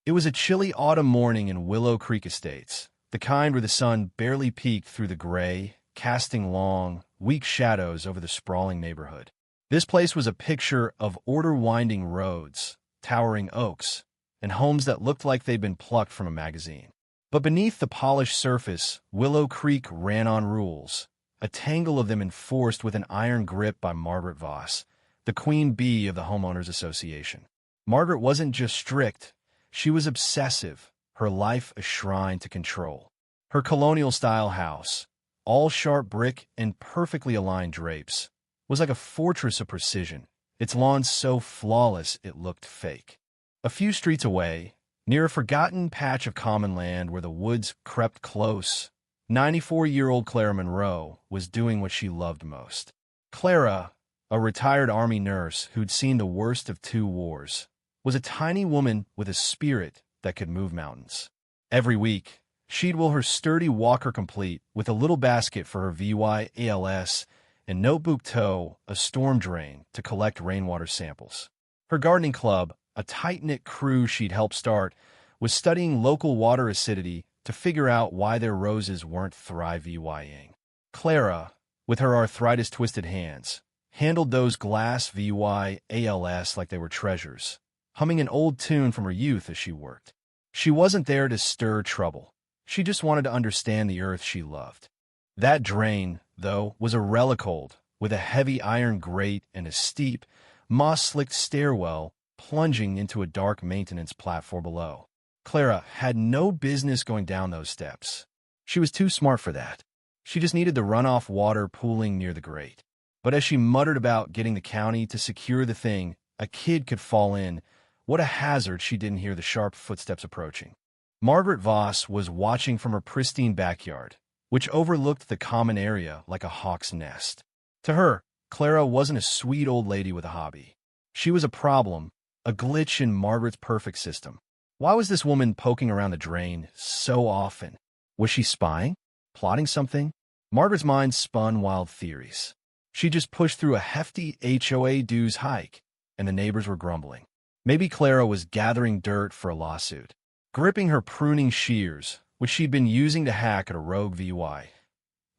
It was a chilly autumn morning in Willow Creek Estates, the kind where the sun barely peeked through the gray, casting long, weak shadows over the sprawling neighborhood. This place was a picture of order-winding roads, towering oaks, and homes that looked like they'd been plucked from a magazine. But beneath the polished surface, Willow Creek ran on rules, a tangle of them enforced with an iron grip by Margaret Voss, the queen bee of the Homeowners Association. Margaret wasn't just strict, she was obsessive, her life a shrine to control. Her colonial-style house, all sharp brick and perfectly aligned drapes, was like a fortress of precision, its lawns so flawless it looked fake. A few streets away, near a forgotten patch of common land where the woods crept close, 94-year-old Clara Monroe was doing what she loved most. Clara, a retired Army nurse who'd seen the worst of 2 wars, was a tiny woman with a spirit that could move mountains. Every week, she'd will her sturdy walker complete with a little basket for her VYALS and notebook tow a storm drain to collect rainwater samples. Her gardening club, a tight-knit crew she'd helped start, was studying local water acidity to figure out why their roses weren't thriving. Clara, with her arthritis-twisted hands, handled those glass VYALS like they were treasures, humming an old tune from her youth as she worked. She wasn't there to stir trouble. She just wanted to understand the earth she loved. That drain, though, was a relic hold, with a heavy iron grate and a steep, moss-slicked stairwell plunging into a dark maintenance platform below. Clara had no business going down those steps. She was too smart for that. She just needed the runoff water pooling near the grate. But as she muttered about getting the county to secure the thing, a kid could fall in. What a hazard she didn't hear the sharp footsteps approaching. Margaret Voss was watching from her pristine backyard, which overlooked the common area like a hawk's nest. To her, Clara wasn't a sweet old lady with a hobby. She was a problem, a glitch in Margaret's perfect system. Why was this woman poking around the drain so often? Was she spying? Plotting something? Margaret's mind spun wild theories. She just pushed through a hefty HOA dues hike, and the neighbors were grumbling. Maybe Clara was gathering dirt for a lawsuit. Gripping her pruning shears, which she'd been using to hack at a rogue VY,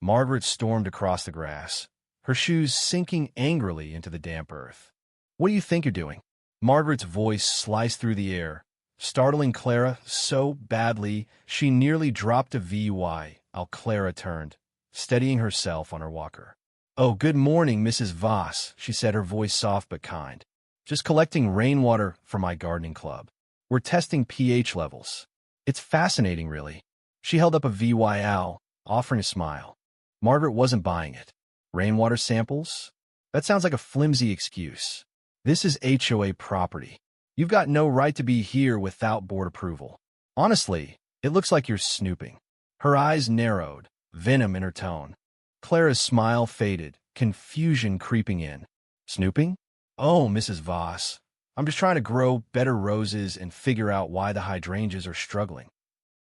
Margaret stormed across the grass, her shoes sinking angrily into the damp earth. "What do you think you're doing?" Margaret's voice sliced through the air, startling Clara so badly she nearly dropped a VY. Clara turned, steadying herself on her walker. "Oh, good morning, Mrs. Voss," she said, her voice soft but kind. "Just collecting rainwater for my gardening club. We're testing pH levels. It's fascinating, really." She held up a VYL, offering a smile. Margaret wasn't buying it. Rainwater samples? That sounds like a flimsy excuse. This is HOA property. You've got no right to be here without board approval. Honestly, it looks like you're snooping. Her eyes narrowed, venom in her tone. Clara's smile faded, confusion creeping in. Snooping? "Oh, Mrs. Voss, I'm just trying to grow better roses and figure out why the hydrangeas are struggling."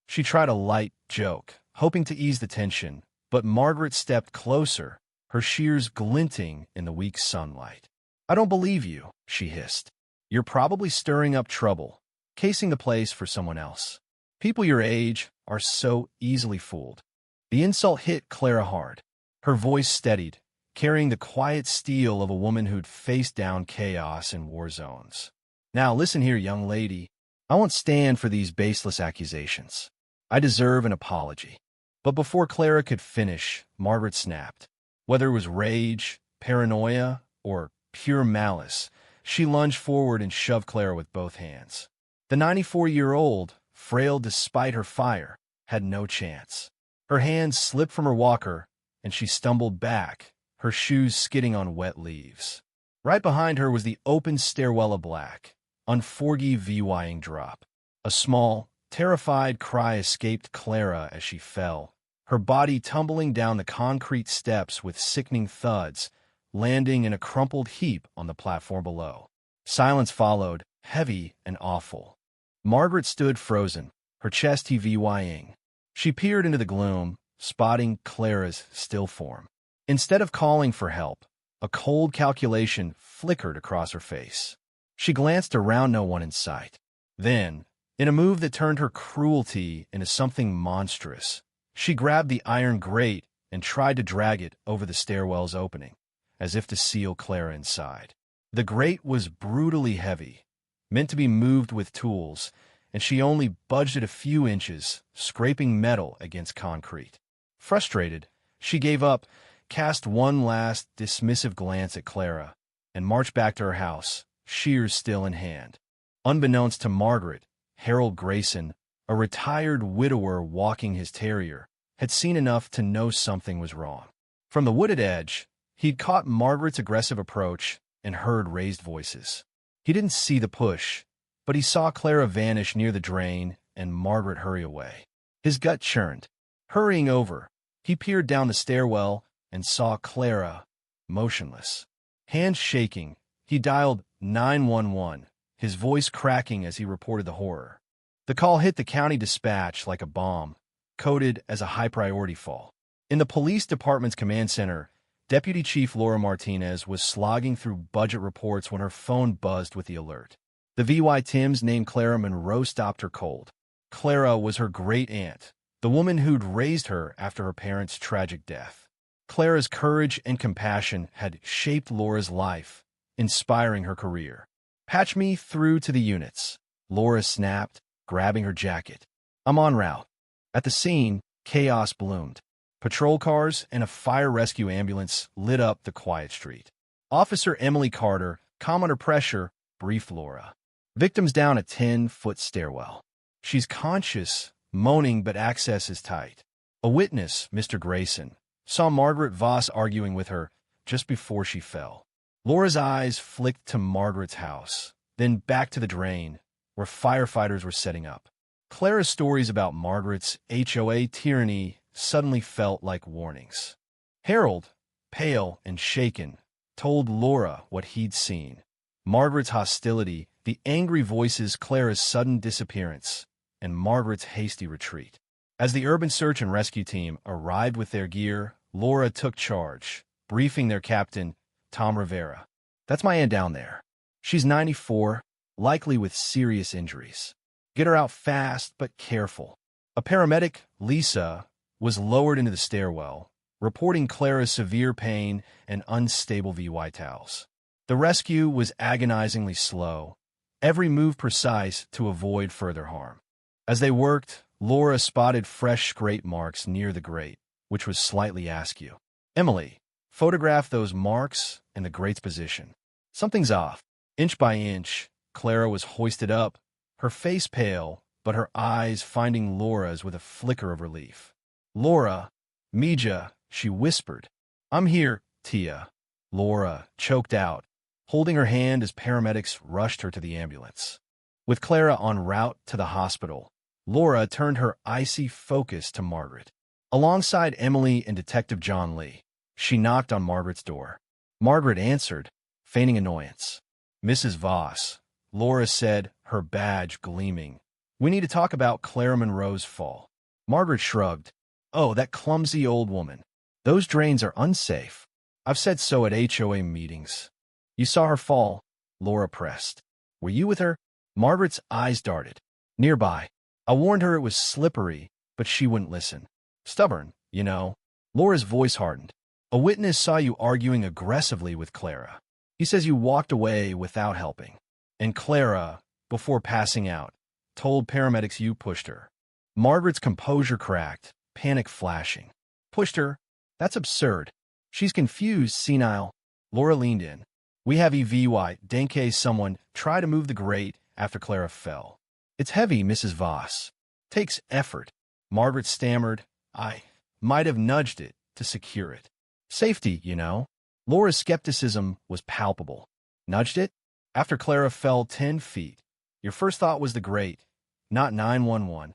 She tried a light joke, hoping to ease the tension, but Margaret stepped closer, her shears glinting in the weak sunlight. "I don't believe you," she hissed. "You're probably stirring up trouble, casing the place for someone else. People your age are so easily fooled." The insult hit Clara hard. Her voice steadied, carrying the quiet steel of a woman who'd faced down chaos in war zones. "Now listen here, young lady. I won't stand for these baseless accusations. I deserve an apology." But before Clara could finish, Margaret snapped. Whether it was rage, paranoia, or pure malice, she lunged forward and shoved Clara with both hands. The 94-year-old, frail despite her fire, had no chance. Her hands slipped from her walker, and she stumbled back, her shoes skidding on wet leaves. Right behind her was the open stairwell of black, unforgiving drop. A small, terrified cry escaped Clara as she fell, her body tumbling down the concrete steps with sickening thuds, landing in a crumpled heap on the platform below. Silence followed, heavy and awful. Margaret stood frozen, her chest heaving. She peered into the gloom, spotting Clara's still form. Instead of calling for help, a cold calculation flickered across her face. She glanced around, no one in sight. Then, In a move that turned her cruelty into something monstrous, she grabbed the iron grate and tried to drag it over the stairwell's opening, as if to seal Clara inside. The grate was brutally heavy, meant to be moved with tools, and she only budged it a few inches, scraping metal against concrete. Frustrated, she gave up, cast one last dismissive glance at Clara, and marched back to her house, shears still in hand. Unbeknownst to Margaret, Harold Grayson, a retired widower walking his terrier, had seen enough to know something was wrong. From the wooded edge, he'd caught Margaret's aggressive approach and heard raised voices. He didn't see the push, but he saw Clara vanish near the drain and Margaret hurry away. His gut churned. Hurrying over, he peered down the stairwell and saw Clara, motionless. Hands shaking, he dialed 911, his voice cracking as he reported the horror. The call hit the county dispatch like a bomb, coded as a high-priority fall. In the police department's command center, Deputy Chief Laura Martinez was slogging through budget reports when her phone buzzed with the alert. The VY Tims named Clara Monroe stopped her cold. Clara was her great-aunt, the woman who'd raised her after her parents' tragic death. Clara's courage and compassion had shaped Laura's life, inspiring her career. "Patch me through to the units," Laura snapped, grabbing her jacket. "I'm en route." At the scene, chaos bloomed. Patrol cars and a fire rescue ambulance lit up the quiet street. Officer Emily Carter, calm under pressure, briefed Laura. "Victim's down a 10-foot stairwell. She's conscious, moaning, but access is tight." A witness, Mr. Grayson, saw Margaret Voss arguing with her just before she fell. Laura's eyes flicked to Margaret's house, then back to the drain, where firefighters were setting up. Clara's stories about Margaret's HOA tyranny suddenly felt like warnings. Harold, pale and shaken, told Laura what he'd seen. Margaret's hostility, the angry voices, Clara's sudden disappearance, and Margaret's hasty retreat. As the urban search and rescue team arrived with their gear, Laura took charge, briefing their captain, Tom Rivera. "That's my aunt down there. She's 94, likely with serious injuries. Get her out fast but careful." A paramedic, Lisa, was lowered into the stairwell, reporting Clara's severe pain and unstable VY vitals. The rescue was agonizingly slow, every move precise to avoid further harm. As they worked, Laura spotted fresh scrape marks near the grate, which was slightly askew. "Emily, photograph those marks and the grate's position. Something's off." Inch by inch, Clara was hoisted up, her face pale, but her eyes finding Laura's with a flicker of relief. "Laura, Mija," she whispered. "I'm here, Tia." Laura choked out, holding her hand as paramedics rushed her to the ambulance. With Clara en route to the hospital, Laura turned her icy focus to Margaret. Alongside Emily and Detective John Lee, she knocked on Margaret's door. Margaret answered, feigning annoyance. "Mrs. Voss," Laura said, her badge gleaming. "We need to talk about Clara Monroe's fall." Margaret shrugged. "Oh, that clumsy old woman. Those drains are unsafe. I've said so at HOA meetings." "You saw her fall?" Laura pressed. "Were you with her?" Margaret's eyes darted. "Nearby. I warned her it was slippery, but she wouldn't listen. Stubborn, you know." Laura's voice hardened. "A witness saw you arguing aggressively with Clara. He says you walked away without helping. And Clara, before passing out, told paramedics you pushed her." Margaret's composure cracked, panic flashing. "Pushed her? That's absurd. She's confused, senile." Laura leaned in. "We have EVY, in case someone tried to move the grate after Clara fell. It's heavy, Mrs. Voss. Takes effort." Margaret stammered. "I might have nudged it to secure it. Safety, you know." Laura's skepticism was palpable. "Nudged it? After Clara fell 10 feet. Your first thought was the grate, not 911.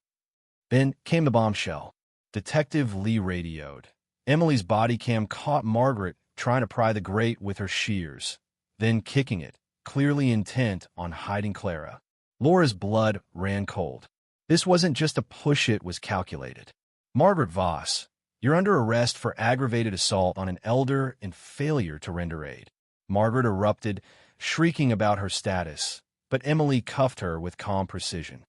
Then came the bombshell." Detective Lee radioed. Emily's body cam caught Margaret trying to pry the grate with her shears, then kicking it, clearly intent on hiding Clara. Laura's blood ran cold. This wasn't just a push, it was calculated. "Margaret Voss, you're under arrest for aggravated assault on an elder and failure to render aid." Margaret erupted, shrieking about her status, but Emily cuffed her with calm precision.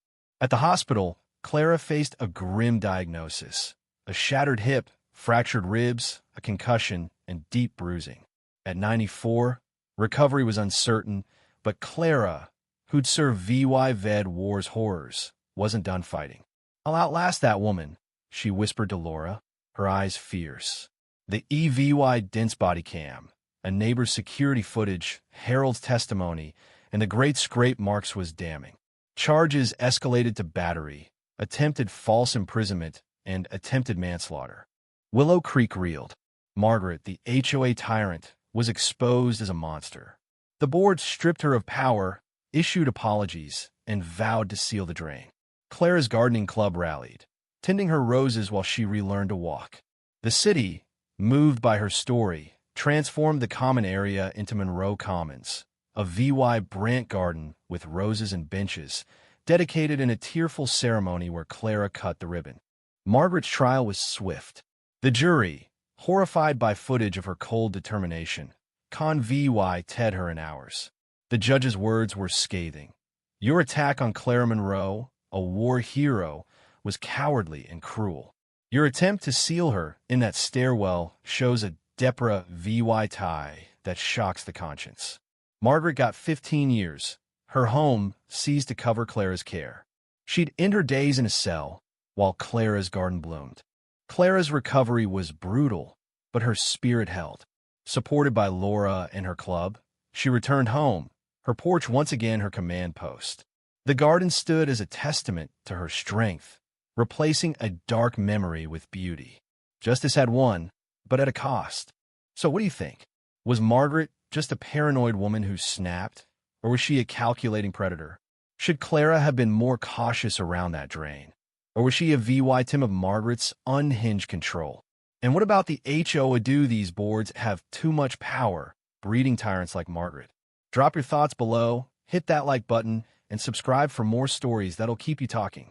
At the hospital, Clara faced a grim diagnosis: a shattered hip, fractured ribs, a concussion, and deep bruising. At 94, recovery was uncertain, but Clara, who'd served VY war's horrors, wasn't done fighting. "I'll outlast that woman," she whispered to Laura, her eyes fierce. The EVY dense body cam, a neighbor's security footage, Harold's testimony, and the great scrape marks was damning. Charges escalated to battery, attempted false imprisonment, and attempted manslaughter. Willow Creek reeled. Margaret, the HOA tyrant, was exposed as a monster. The board stripped her of power, issued apologies, and vowed to seal the drain. Clara's gardening club rallied, tending her roses while she relearned to walk. The city, moved by her story, transformed the common area into Monroe Commons, a VY Brandt garden with roses and benches, dedicated in a tearful ceremony where Clara cut the ribbon. Margaret's trial was swift. The jury, horrified by footage of her cold determination, convicted her in hours. The judge's words were scathing. "Your attack on Clara Monroe, a war hero, was cowardly and cruel. Your attempt to seal her in that stairwell shows a Deborah VY tie that shocks the conscience." Margaret got 15 years, her home seized to cover Clara's care. She'd end her days in a cell, while Clara's garden bloomed. Clara's recovery was brutal, but her spirit held. Supported by Laura and her club, she returned home, her porch once again her command post. The garden stood as a testament to her strength, replacing a dark memory with beauty. Justice had won, but at a cost. So what do you think? Was Margaret just a paranoid woman who snapped, or was she a calculating predator? Should Clara have been more cautious around that drain? Or was she a VY Tim of Margaret's unhinged control? And what about the HOA? Do these boards have too much power, breeding tyrants like Margaret? Drop your thoughts below, hit that like button, and subscribe for more stories that'll keep you talking.